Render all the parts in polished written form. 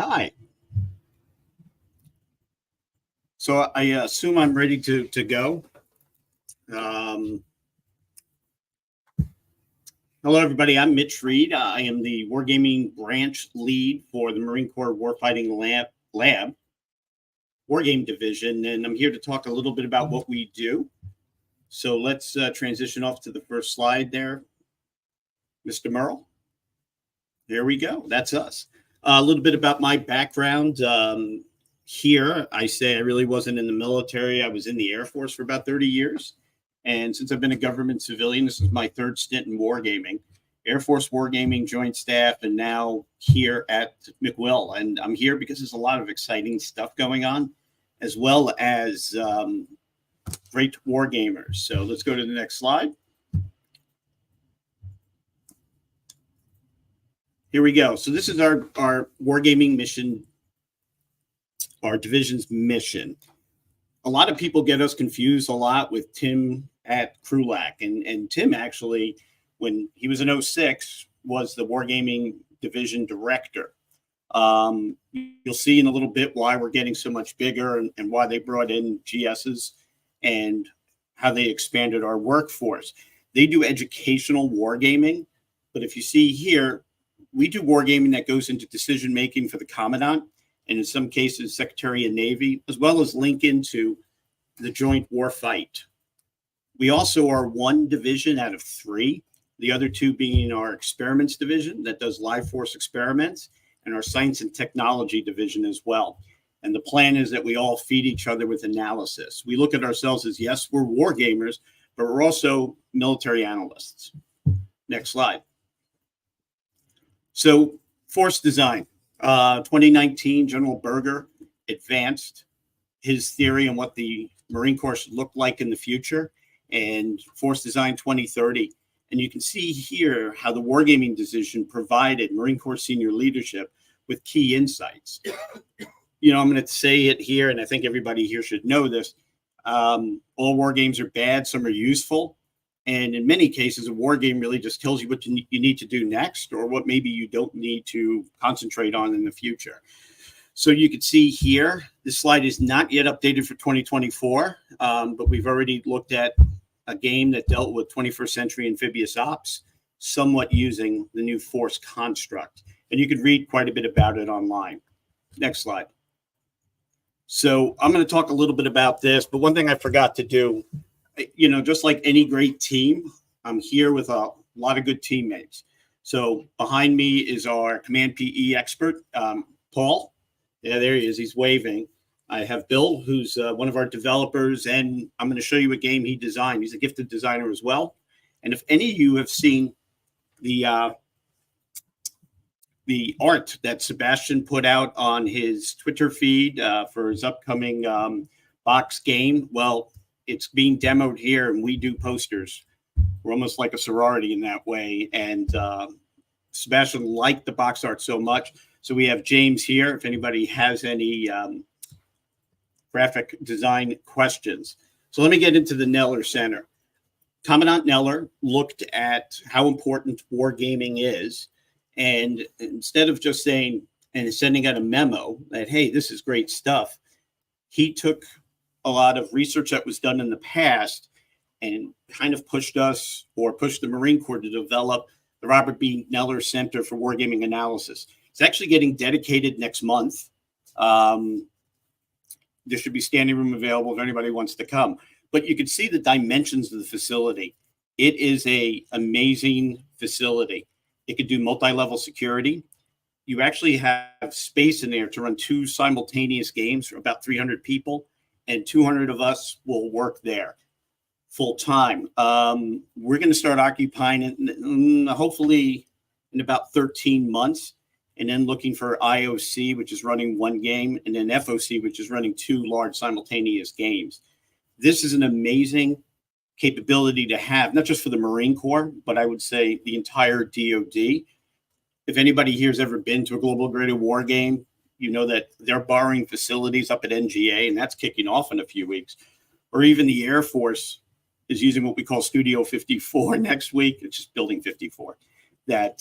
Hi. So I assume I'm ready to go. Hello, everybody. I'm Mitch Reed. I am the Wargaming branch lead for the Marine Corps Warfighting Lab Wargame Division, and I'm here to talk a little bit about what we do. So let's transition off to the first slide there, Mr. Merle. There we go. That's us. A little bit about my background. Here, I say I really wasn't in the military. I was in the Air Force for about 30 years. And since I've been a government civilian, this is my third stint in wargaming. Air Force Wargaming, Joint Staff, and now here at McWill. And I'm here because there's a lot of exciting stuff going on, as well as great wargamers. So let's go to the next slide. Here we go. So this is our wargaming mission, our division's mission. A lot of people get us confused a lot with Tim at Krulak. And Tim actually, when he was in 06, was the Wargaming Division Director. You'll see in a little bit why we're getting so much bigger and why they brought in GSs and how they expanded our workforce. They do educational wargaming, but if you see here, we do wargaming that goes into decision-making for the Commandant, and in some cases, Secretary of Navy, as well as link into the joint war fight. We also are one division out of three, the other two being our experiments division that does live force experiments, and our science and technology division as well. And the plan is that we all feed each other with analysis. We look at ourselves as, yes, we're war gamers, but we're also military analysts. Next slide. So force design, 2019, General Berger advanced his theory on what the Marine Corps should look like in the future, and Force Design 2030. And you can see here how the Wargaming Division provided Marine Corps senior leadership with key insights. You know, I'm going to say it here, and I think everybody here should know this. All war games are bad, some are useful. And in many cases, a war game really just tells you what you need to do next, or what maybe you don't need to concentrate on in the future. So you can see here, this slide is not yet updated for 2024, but we've already looked at a game that dealt with 21st century amphibious ops, somewhat using the new force construct. And you could read quite a bit about it online. Next slide. So I'm going to talk a little bit about this, but one thing I forgot to do, you know, just like any great team, I'm here with a lot of good teammates. So behind me is our command PE expert, Paul. Yeah, there he is. He's waving. I have Bill, who's one of our developers, and I'm going to show you a game he designed. He's a gifted designer as well. And if any of you have seen the art that Sebastian put out on his Twitter feed for his upcoming box game, well, it's being demoed here, and we do posters. We're almost like a sorority in that way. And Sebastian liked the box art so much. So we have James here, if anybody has any graphic design questions. So let me get into the Neller Center. Commandant Neller looked at how important wargaming is. And instead of just saying and sending out a memo that, hey, this is great stuff, he took a lot of research that was done in the past and kind of pushed us, or pushed the Marine Corps, to develop the Robert B. Neller Center for Wargaming Analysis. It's actually getting dedicated next month. There should be standing room available if anybody wants to come. But you can see the dimensions of the facility. It is an amazing facility. It could do multi-level security. You actually have space in there to run 2 simultaneous games for about 300 people. And 200 of us will work there full time. We're going to start occupying it hopefully in about 13 months, and then looking for IOC, which is running 1 game, and then FOC, which is running 2 large simultaneous games. This is an amazing capability to have, not just for the Marine Corps, but I would say the entire DoD. If anybody here has ever been to a global graded war game, you know that they're borrowing facilities up at NGA, and that's kicking off in a few weeks. Or even the Air Force is using what we call Studio 54 next week. It's just Building 54. That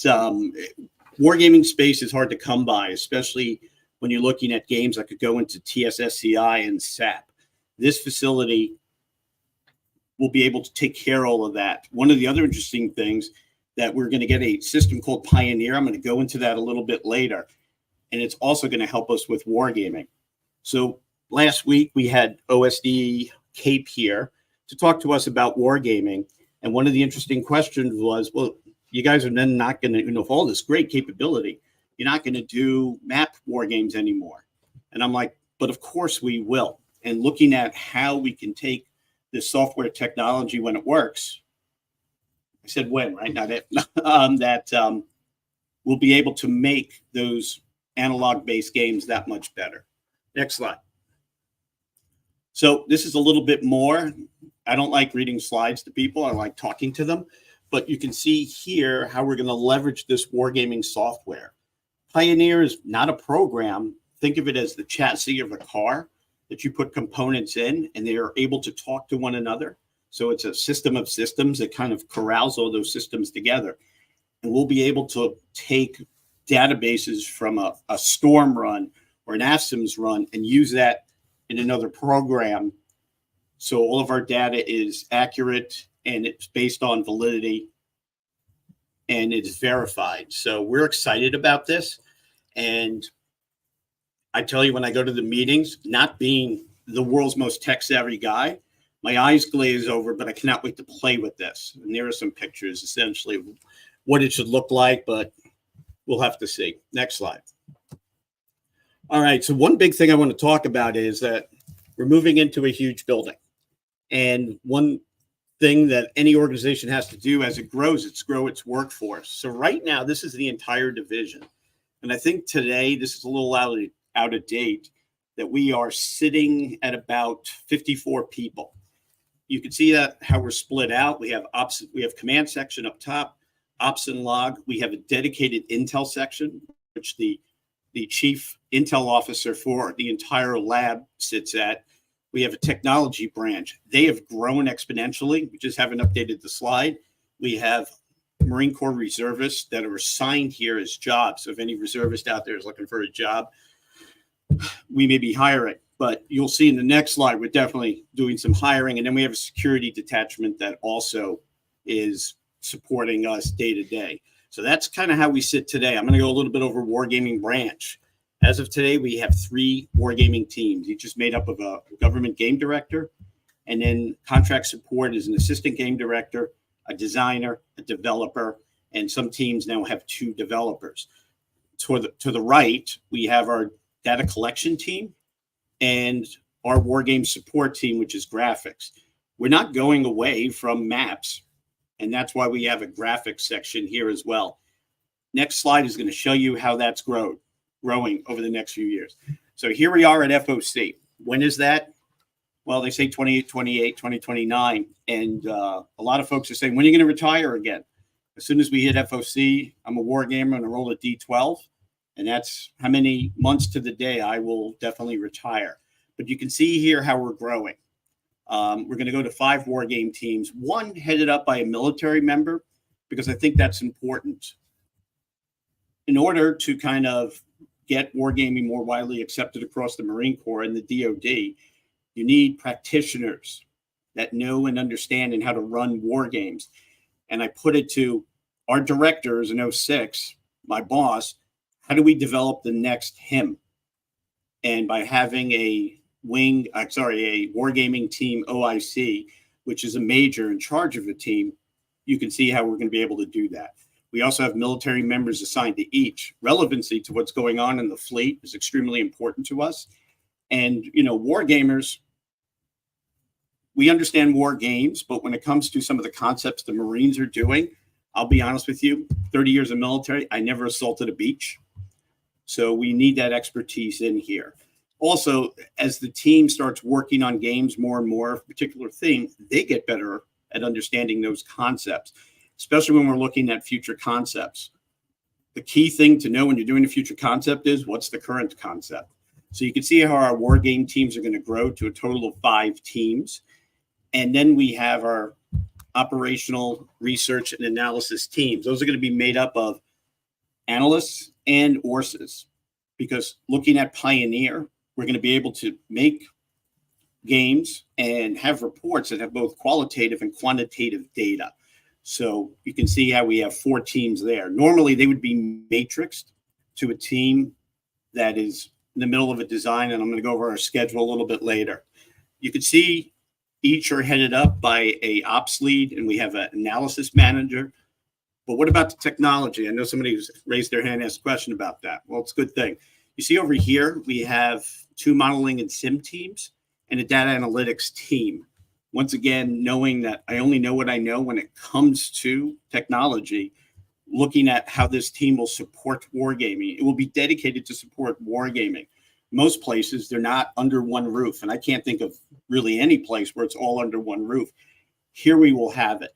wargaming space is hard to come by, especially when you're looking at games that could go into TSSCI and SAP. This facility will be able to take care of all of that. One of the other interesting things that we're going to get a system called Pioneer. I'm going to go into that a little bit later. And it's also going to help us with wargaming. So last week we had OSD Cape here to talk to us about wargaming. And one of the interesting questions was, well, you guys are then not going to, with all this great capability, you're not going to do map war games anymore. And I'm like, but of course we will. And looking at how we can take this software technology when it works, I said when, right? Not it. We'll be able to make those analog-based games that much better. Next slide. So this is a little bit more. I don't like reading slides to people. I like talking to them. But you can see here how we're going to leverage this wargaming software. Pioneer is not a program. Think of it as the chassis of a car that you put components in, and they are able to talk to one another. So it's a system of systems that kind of corrals all those systems together. And we'll be able to take databases from a Storm run or an ASIMS run and use that in another program. So all of our data is accurate and it's based on validity and it's verified. So we're excited about this. And I tell you, when I go to the meetings, not being the world's most tech savvy guy, my eyes glaze over, but I cannot wait to play with this. And there are some pictures essentially of what it should look like, but we'll have to see. Next slide. All right. So one big thing I want to talk about is that we're moving into a huge building. And one thing that any organization has to do as it grows, it's grow its workforce. So right now, this is the entire division. And I think today, this is a little out of date, that we are sitting at about 54 people. You can see that how we're split out. We have ops, we have command section up top, ops and log. We have a dedicated intel section, which the chief intel officer for the entire lab sits at. We have a technology branch. They have grown exponentially. We just haven't updated the slide. We have Marine Corps reservists that are assigned here as jobs. So if any reservist out there is looking for a job, we may be hiring. But you'll see in the next slide, we're definitely doing some hiring. And then we have a security detachment that also is supporting us day to day. So that's kind of how we sit today. I'm going to go a little bit over wargaming branch. As of today, we have 3 wargaming teams. Each is made up of a government game director, and then contract support is an assistant game director, a designer, a developer, and some teams now have 2 developers. To the right, we have our data collection team and our wargame support team, which is graphics. We're not going away from maps, and that's why we have a graphics section here as well. Next slide is going to show you how that's growing over the next few years. So here we are at FOC. When is that? Well, they say 2028, 2029. And a lot of folks are saying, when are you going to retire again? As soon as we hit FOC, I'm a war gamer and I roll a D12. And that's how many months to the day I will definitely retire. But you can see here how we're growing. We're going to go to 5 war game teams, 1 headed up by a military member, because I think that's important. In order to kind of get wargaming more widely accepted across the Marine Corps and the DoD, you need practitioners that know and understand and how to run war games. And I put it to our directors in 06, my boss, how do we develop the next him? And by having a wargaming team OIC, which is a major in charge of the team, you can see how we're going to be able to do that. We also have military members assigned to each. Relevancy to what's going on in the fleet is extremely important to us. And, war gamers, we understand war games, but when it comes to some of the concepts the Marines are doing, I'll be honest with you, 30 years of military, I never assaulted a beach. So we need that expertise in here. Also, as the team starts working on games more and more, a particular thing, they get better at understanding those concepts, especially when we're looking at future concepts. The key thing to know when you're doing a future concept is what's the current concept. So you can see how our war game teams are going to grow to a total of 5 teams. And then we have our operational research and analysis teams. Those are going to be made up of analysts and ORSs. because looking at Pioneer, we're going to be able to make games and have reports that have both qualitative and quantitative data. So you can see how we have 4 teams there. Normally, they would be matrixed to a team that is in the middle of a design, and I'm going to go over our schedule a little bit later. You can see each are headed up by a ops lead, and we have an analysis manager. But what about the technology? I know somebody who's raised their hand and asked a question about that. Well, it's a good thing. You see over here, we have 2 modeling and sim teams and a data analytics team. Once again, knowing that I only know what I know when it comes to technology, looking at how this team will support wargaming. It will be dedicated to support wargaming. Most places, they're not under one roof, and I can't think of really any place where it's all under one roof. Here we will have it.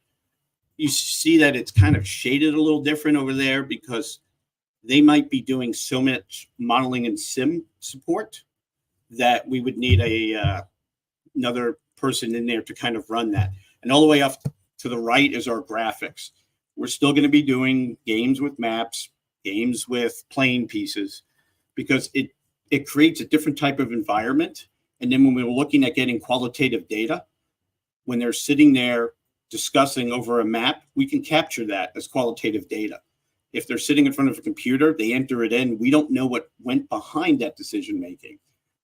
You see that it's kind of shaded a little different over there because they might be doing so much modeling and sim support that we would need another person in there to kind of run that. And all the way up to the right is our graphics. We're still going to be doing games with maps, games with playing pieces, because it creates a different type of environment. And then when we're looking at getting qualitative data, when they're sitting there discussing over a map, we can capture that as qualitative data. If they're sitting in front of a computer, they enter it in. We don't know what went behind that decision making.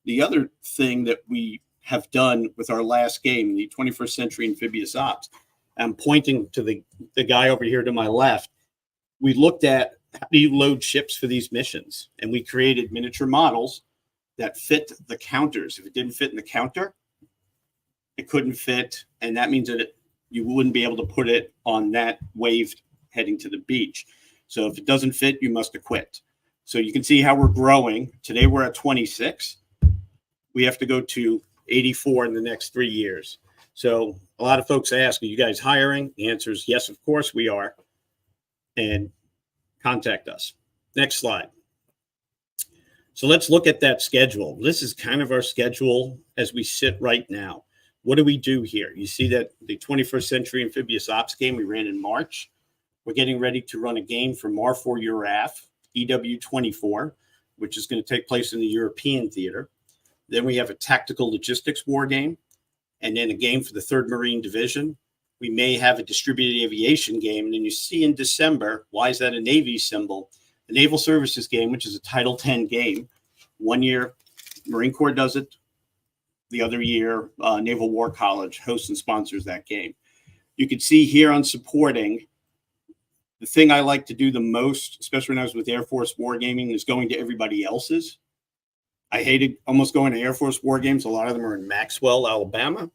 The other thing that we have done with our last game, the 21st Century Amphibious Ops, I'm pointing to the guy over here to my left. We looked at how do you load ships for these missions, and we created miniature models that fit the counters. If it didn't fit in the counter, it couldn't fit, and that means that you wouldn't be able to put it on that wave heading to the beach. So if it doesn't fit, you must acquit. So you can see how we're growing. Today we're at 26. We have to go to 84 in the next 3 years. So a lot of folks ask, are you guys hiring? The answer is yes, of course we are. And contact us. Next slide. So let's look at that schedule. This is kind of our schedule as we sit right now. What do we do here? You see that the 21st Century Amphibious Ops game we ran in March. We're getting ready to run a game for Mar4 URAF, EW24, which is going to take place in the European theater. Then we have a tactical logistics war game, and then a game for the 3rd Marine Division. We may have a distributed aviation game. And then you see in December, why is that a Navy symbol? The Naval Services game, which is a Title 10 game. 1 year, Marine Corps does it. The other year, Naval War College hosts and sponsors that game. You can see here on supporting, the thing I like to do the most, especially when I was with Air Force Wargaming, is going to everybody else's. I hated almost going to Air Force War Games. A lot of them are in Maxwell, Alabama,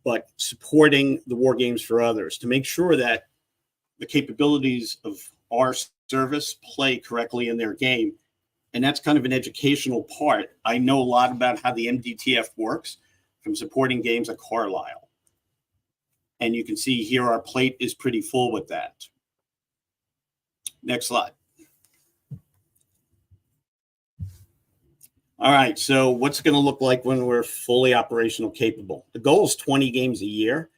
but supporting the war games for others to make sure that the capabilities of our service play correctly in their game. And that's kind of an educational part. I know a lot about how the MDTF works from supporting games at Carlisle. And you can see here our plate is pretty full with that. Next slide. All right, so what's it going to look like when we're fully operational capable? The goal is 20 games a year.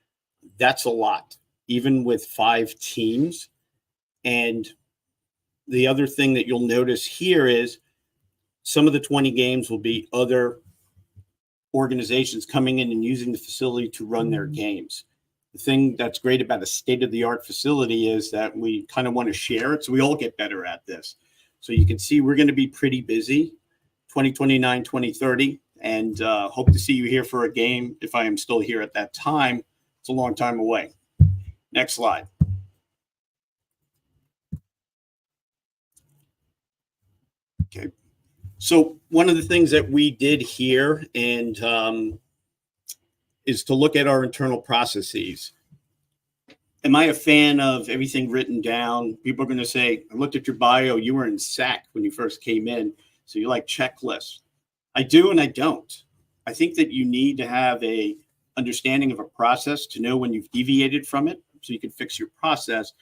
That's a lot, even with 5 teams. And the other thing that you'll notice here is some of the 20 games will be other organizations coming in and using the facility to run their games. The thing that's great about a state-of-the-art facility is that we kind of want to share it so we all get better at this. So you can see we're going to be pretty busy 2029, 2030, and hope to see you here for a game if I am still here at that time. It's a long time away. Next slide. Okay. So one of the things that we did here and is to look at our internal processes. Am I a fan of everything written down? People are going to say, I looked at your bio, you were in SAC when you first came in, so you like checklists. I do and I don't. I think that you need to have a understanding of a process to know when you've deviated from it so you can fix your process.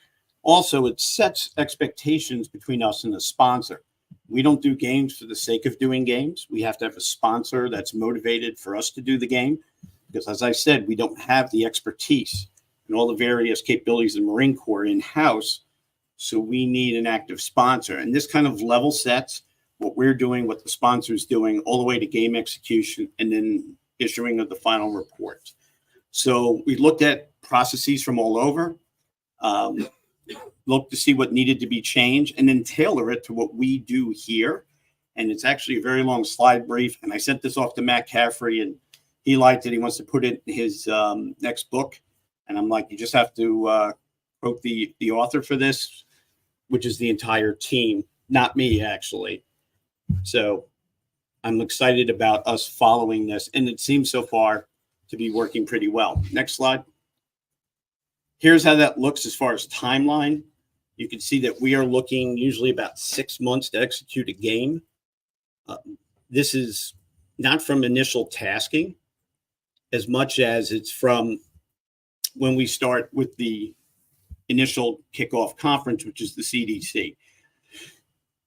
Also, it sets expectations between us and the sponsor. We don't do games for the sake of doing games. We have to have a sponsor that's motivated for us to do the game. Because as I said, we don't have the expertise and all the various capabilities of the Marine Corps in-house. So we need an active sponsor. And this kind of level sets what we're doing, what the sponsor's doing, all the way to game execution, and then issuing of the final report. So we looked at processes from all over, looked to see what needed to be changed, and then tailor it to what we do here. And it's actually a very long slide brief. And I sent this off to Matt Caffrey, and he liked it. He wants to put it in his next book. And I'm like, you just have to quote the author for this, which is the entire team, not me, actually. So I'm excited about us following this. And it seems so far to be working pretty well. Next slide. Here's how that looks as far as timeline. You can see that we are looking usually about 6 months to execute a game. This is not from initial tasking as much as it's from when we start with the initial kickoff conference, which is the CDC.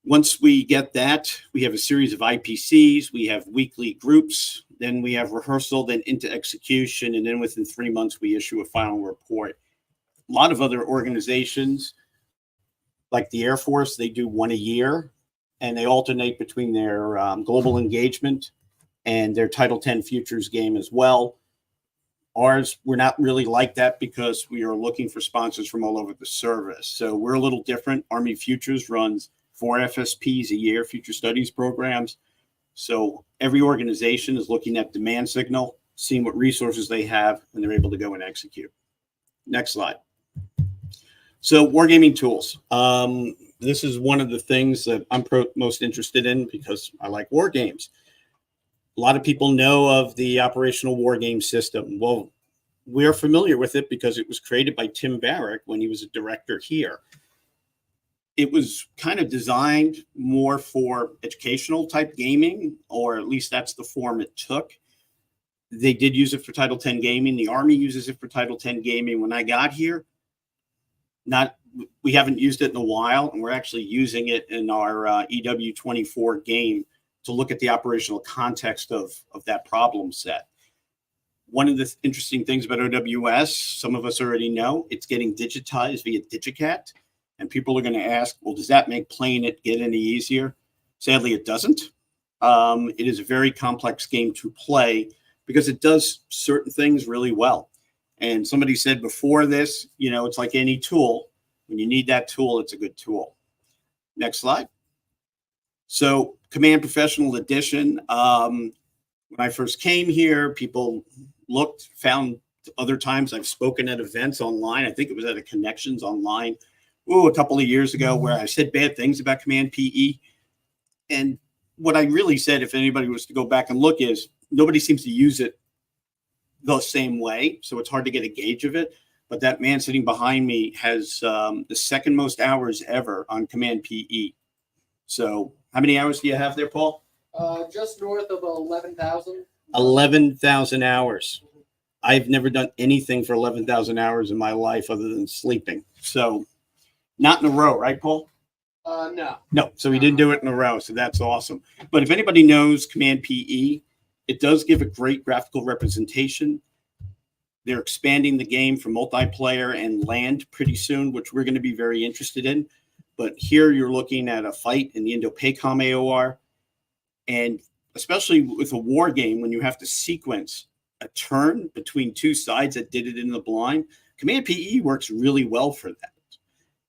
Once we get that, we have a series of IPCs, we have weekly groups, then we have rehearsal, then into execution, and then within 3 months, we issue a final report. A lot of other organizations, like the Air Force, they do one a year, and they alternate between their global engagement and their Title 10 Futures game as well. Ours, we're not really like that because we are looking for sponsors from all over the service. So we're a little different. Army Futures runs 4 FSPs a year, future studies programs. So every organization is looking at demand signal, seeing what resources they have, and they're able to go and execute. Next slide. So wargaming tools. This is one of the things that I'm most interested in because I like war games. A lot of people know of the operational war game system. Well, we're familiar with it because it was created by Tim Barrick when he was a director here. It was kind of designed more for educational type gaming, or at least that's the form it took. They did use it for Title 10 gaming. The Army uses it for Title 10 gaming. When I got here, we haven't used it in a while, and we're actually using it in our EW24 game to look at the operational context of that problem set. One of the interesting things about OWS, some of us already know, it's getting digitized via Digicat. And people are going to ask, well, does that make playing it get any easier? Sadly, it doesn't. It is a very complex game to play because it does certain things really well. And somebody said before this, you know, it's like any tool. When you need that tool, it's a good tool. Next slide. So Command Professional Edition. When I first came here, people looked, found other times I've spoken at events online. I think it was at a Connections online a couple of years ago where I said bad things about Command PE. And what I really said, if anybody was to go back and look, is nobody seems to use it the same way. So it's hard to get a gauge of it. But that man sitting behind me has the second most hours ever on Command PE. So how many hours do you have there, Paul? Just north of 11,000. 11,000 hours. I've never done anything for 11,000 hours in my life other than sleeping. So not in a row, right, Paul? No. No, so we didn't do it in a row, so that's awesome. But if anybody knows Command PE, it does give a great graphical representation. They're expanding the game for multiplayer and land pretty soon, which we're going to be very interested in. But here you're looking at a fight in the Indo-PACOM AOR, and especially with a war game, when you have to sequence a turn between two sides that did it in the blind, Command PE works really well for that.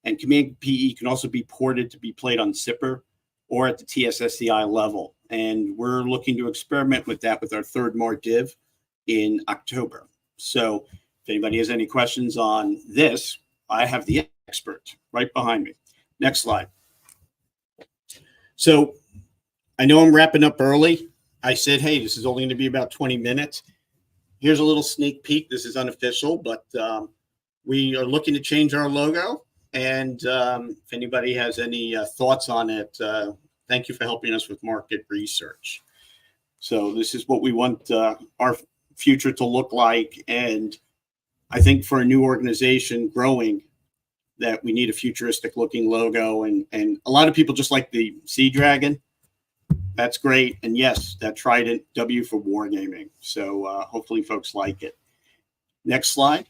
And Command PE can also be ported to be played on Zipper or at the TSSCI level. And we're looking to experiment with that with our third MARDIV in October. So if anybody has any questions on this, I have the expert right behind me. Next slide. So I know I'm wrapping up early. I said, hey, this is only going to be about 20 minutes. Here's a little sneak peek. This is unofficial, but we are looking to change our logo. And if anybody has any thoughts on it, thank you for helping us with market research. So this is what we want our future to look like. And I think for a new organization growing, that we need a futuristic looking logo. And a lot of people just like the Sea Dragon. That's great. And yes, that Trident W for Wargaming. So hopefully folks like it. Next slide.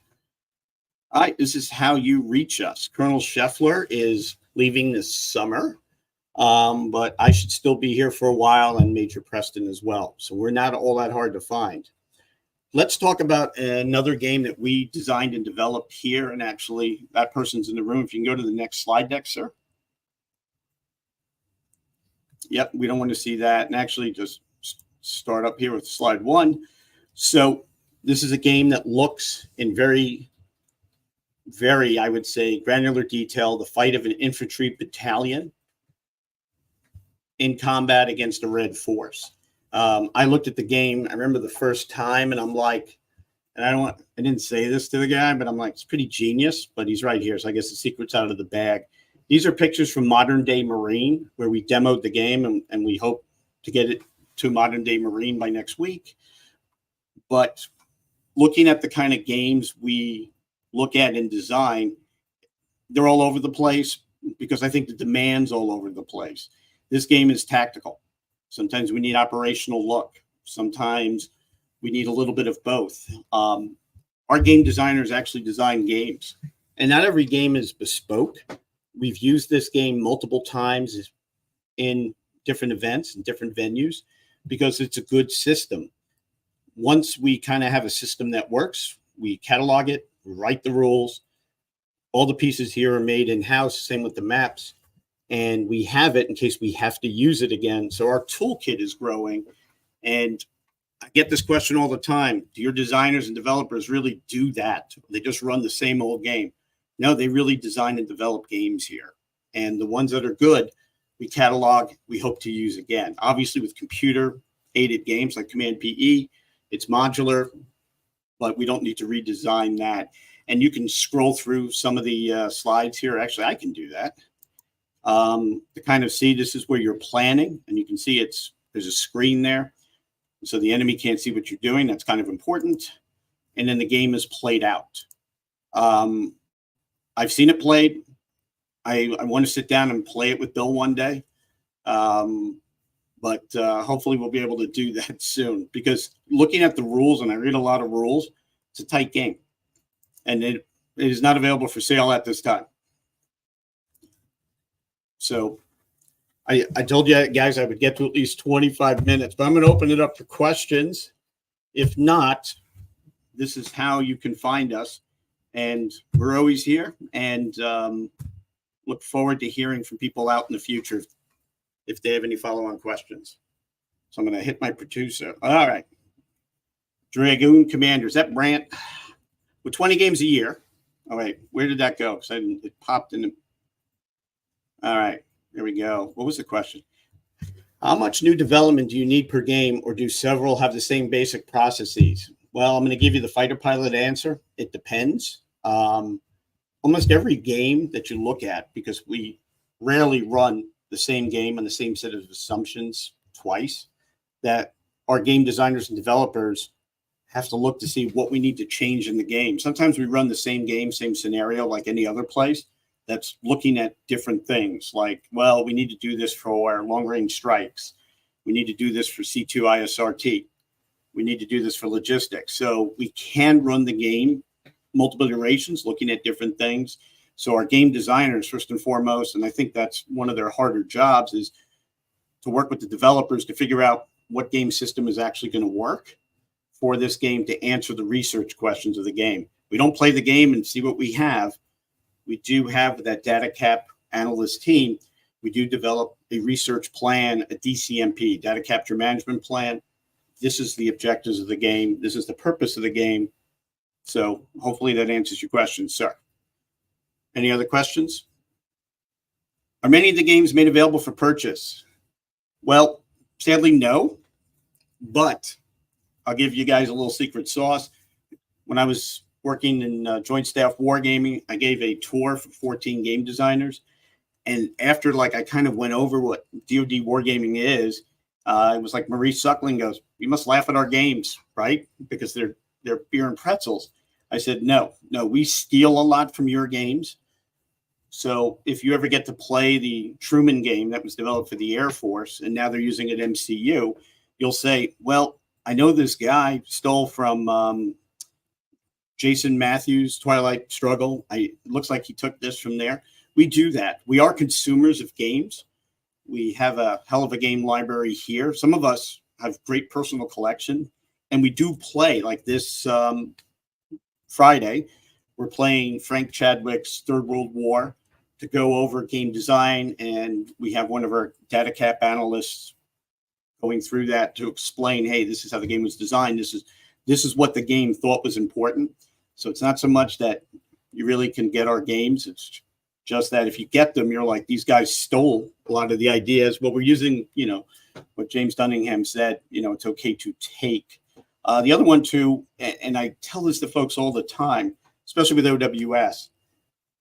All right, this is how you reach us. Colonel Scheffler is leaving this summer. But I should still be here for a while, and Major Preston as well. So we're not all that hard to find. Let's talk about another game that we designed and developed here. And actually, that person's in the room. If you can go to the next slide deck, sir. Yep, we don't want to see that. And actually, just start up here with slide 1. So this is a game that looks in very, I would say, granular detail, the fight of an infantry battalion in combat against a red force. I looked at the game. I remember the first time, and I'm like, and I didn't say this to the guy, but I'm like, it's pretty genius, but he's right here. So I guess the secret's out of the bag. These are pictures from Modern Day Marine, where we demoed the game, and we hope to get it to Modern Day Marine by next week. But looking at the kind of games we look at in design, they're all over the place because I think the demand's all over the place. This game is tactical. Sometimes we need operational look. Sometimes we need a little bit of both. Our game designers actually design games, and not every game is bespoke. We've used this game multiple times in different events and different venues because it's a good system. Once we kind of have a system that works, we catalog it, we write the rules. All the pieces here are made in-house, same with the maps. And we have it in case we have to use it again. So our toolkit is growing. And I get this question all the time. Do your designers and developers really do that? They just run the same old game? No, they really design and develop games here. And the ones that are good, we catalog, we hope to use again. Obviously, with computer-aided games like Command PE, it's modular, but we don't need to redesign that. And you can scroll through some of the slides here. Actually, I can do that. To kind of see, this is where you're planning, and you can see there's a screen there. So the enemy can't see what you're doing. That's kind of important. And then the game is played out. I've seen it played. I want to sit down and play it with Bill one day. But hopefully we'll be able to do that soon, because looking at the rules, and I read a lot of rules, it's a tight game. And it is not available for sale at this time. So I told you guys I would get to at least 25 minutes, but I'm going to open it up for questions. If not, this is how you can find us. And we're always here, and look forward to hearing from people out in the future if they have any follow-on questions. So I'm going to hit my producer. All right. Dragoon Commanders. That Brant with 20 games a year. Oh, wait. Where did that go? Because it popped in. All right. There we go. What was the question? How much new development do you need per game, or do several have the same basic processes? Well, I'm going to give you the fighter pilot answer. It depends. Almost every game that you look at, because we rarely run the same game on the same set of assumptions twice, that our game designers and developers have to look to see what we need to change in the game. Sometimes we run the same game, same scenario like any other place that's looking at different things like, well, we need to do this for our long-range strikes. We need to do this for C2 ISRT. We need to do this for logistics. So we can run the game multiple iterations, looking at different things. So our game designers, first and foremost, and I think that's one of their harder jobs, is to work with the developers to figure out what game system is actually going to work for this game to answer the research questions of the game. We don't play the game and see what we have. We do have that data cap analyst team. We do develop a research plan, a DCMP, data capture management plan. This is the objectives of the game. This is the purpose of the game. So hopefully that answers your question, sir. Any other questions? Are many of the games made available for purchase? Well, sadly, no. But I'll give you guys a little secret sauce. When I was working in joint staff Wargaming, I gave a tour for 14 game designers. And after I kind of went over what DoD Wargaming is, it was like Maurice Suckling goes, "You must laugh at our games, right? Because they're beer and pretzels." I said, no, we steal a lot from your games. So if you ever get to play the Truman game that was developed for the Air Force, and now they're using it at MCU, you'll say, well, I know this guy stole from Jason Matthews' Twilight Struggle. It looks like he took this from there. We do that. We are consumers of games. We have a hell of a game library here. Some of us have great personal collection, and we do play like this Friday. We're playing Frank Chadwick's Third World War to go over game design, and we have one of our data cap analysts going through that to explain, hey, this is how the game was designed. This is what the game thought was important. So it's not so much that you really can get our games. It's just that if you get them, you're like, these guys stole a lot of the ideas. But we're using, what James Dunningham said, it's okay to take. The other one too, and I tell this to folks all the time, especially with OWS.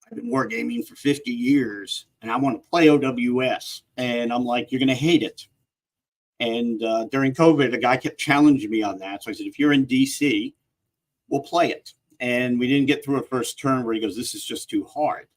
I've been wargaming for 50 years and I want to play OWS. And I'm like, you're going to hate it. And during COVID, a guy kept challenging me on that. So I said, if you're in DC, we'll play it. And we didn't get through a first turn where he goes, this is just too hard.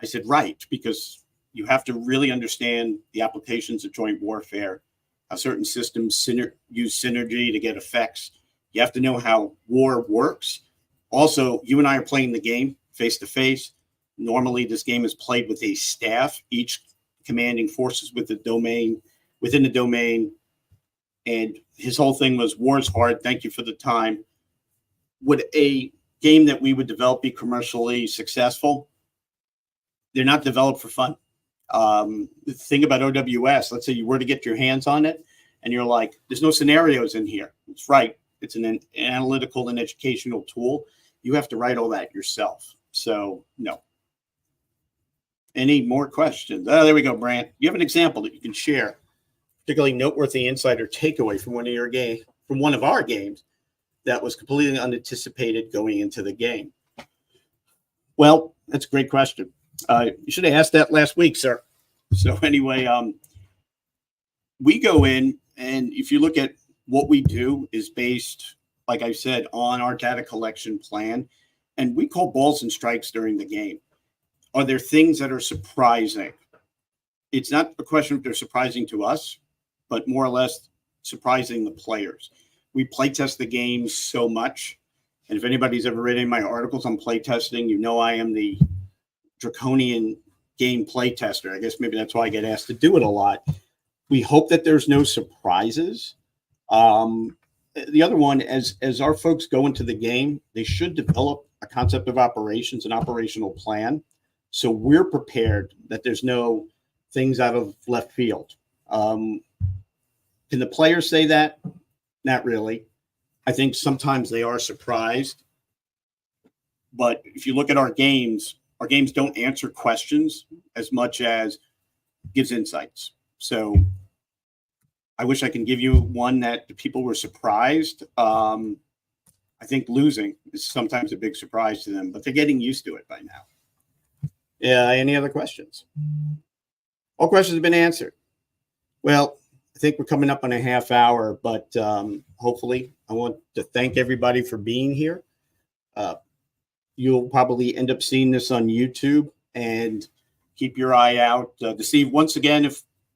I said, right, because you have to really understand the applications of joint warfare, how certain systems use synergy to get effects. You have to know how war works. Also, you and I are playing the game face to face. Normally, this game is played with a staff, each commanding forces within the domain. And his whole thing was, war is hard. Thank you for the time. Would a game that we would develop be commercially successful? They're not developed for fun. The thing about OWS, let's say you were to get your hands on it and you're like, there's no scenarios in here. It's right. It's an analytical and educational tool. You have to write all that yourself. So no. Any more questions? Oh, there we go, Brant. You have an example that you can share, particularly noteworthy insight or takeaway from one of our games that was completely unanticipated going into the game. Well, that's a great question. You should have asked that last week, sir. So anyway, we go in, and if you look at what we do is based, like I said, on our data collection plan, and we call balls and strikes during the game. Are there things that are surprising? It's not a question if they're surprising to us, but more or less surprising the players. We play test the game so much. And if anybody's ever read any of my articles on play testing, I am the draconian game play tester. I guess maybe that's why I get asked to do it a lot. We hope that there's no surprises. The other one, as our folks go into the game, they should develop a concept of operations, an operational plan. So we're prepared that there's no things out of left field. Can the players say that? Not really. I think sometimes they are surprised. But if you look at our games don't answer questions as much as gives insights. So I wish I can give you one that the people were surprised. I think losing is sometimes a big surprise to them, but they're getting used to it by now. Yeah. Any other questions? All questions have been answered. Well, I think we're coming up on a half hour, but hopefully I want to thank everybody for being here. You'll probably end up seeing this on YouTube, and keep your eye out to see, once again,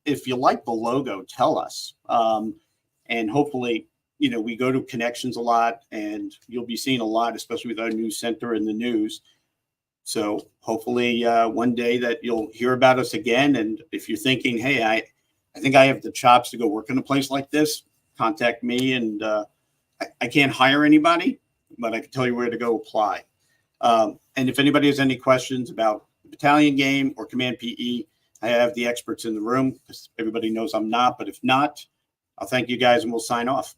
if you like the logo, tell us. And hopefully, we go to connections a lot, and you'll be seeing a lot, especially with our news center in the news. So hopefully one day that you'll hear about us again. And if you're thinking, hey, I think I have the chops to go work in a place like this, contact me. And I can't hire anybody, but I can tell you where to go apply. And if anybody has any questions about the battalion game or Command PE, I have the experts in the room, because everybody knows I'm not. But if not, I'll thank you guys and we'll sign off.